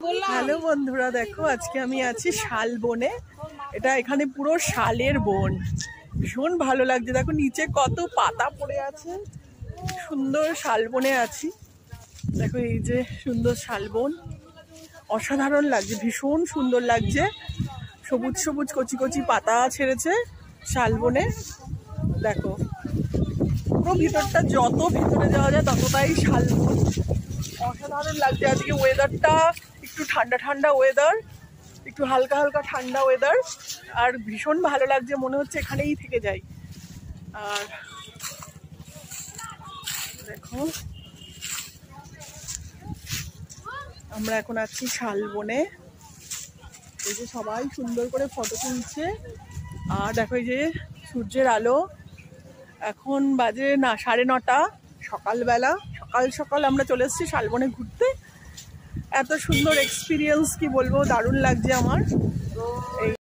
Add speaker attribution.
Speaker 1: Hello বন্ধুরা, দেখো আজকে আমি আছি শালবনে। এটা এখানে পুরো শালের বন, ভীষণ ভালো লাগছে। দেখো নিচে কত পাতা পড়ে আছে, সুন্দর শালবনে আছি। দেখো এই যে সুন্দর শালবন, অসাধারণ লাগছে, ভীষণ সুন্দর লাগছে। সবুজ সবুজ কচি কচি পাতা ছেড়েছে শালবনে। দেখো পুরো ভিতরটা, যত ভিতরে যাওয়া যায় ততটাই শালবন। অসাধারণ লাগছে। আজকে ওয়েদারটা একটু ঠান্ডা ঠান্ডা ওয়েদার, একটু হালকা হালকা ঠান্ডা ওয়েদার, আর ভীষণ ভালো লাগছে, মনে হচ্ছে এখানেই থেকে যাই। আর দেখো আমরা এখন আছি শালবনে। এই যে সবাই সুন্দর করে ফটো তুলছে। আর দেখো এই যে সূর্যের আলো, এখন বাজে না 9:30 সকালবেলা। সকাল সকাল আমরা চলে এসেছি শালবনে ঘুরতে। এত সুন্দর এক্সপিরিয়েন্স কি বলবো, দারুণ লাগছে আমার। এই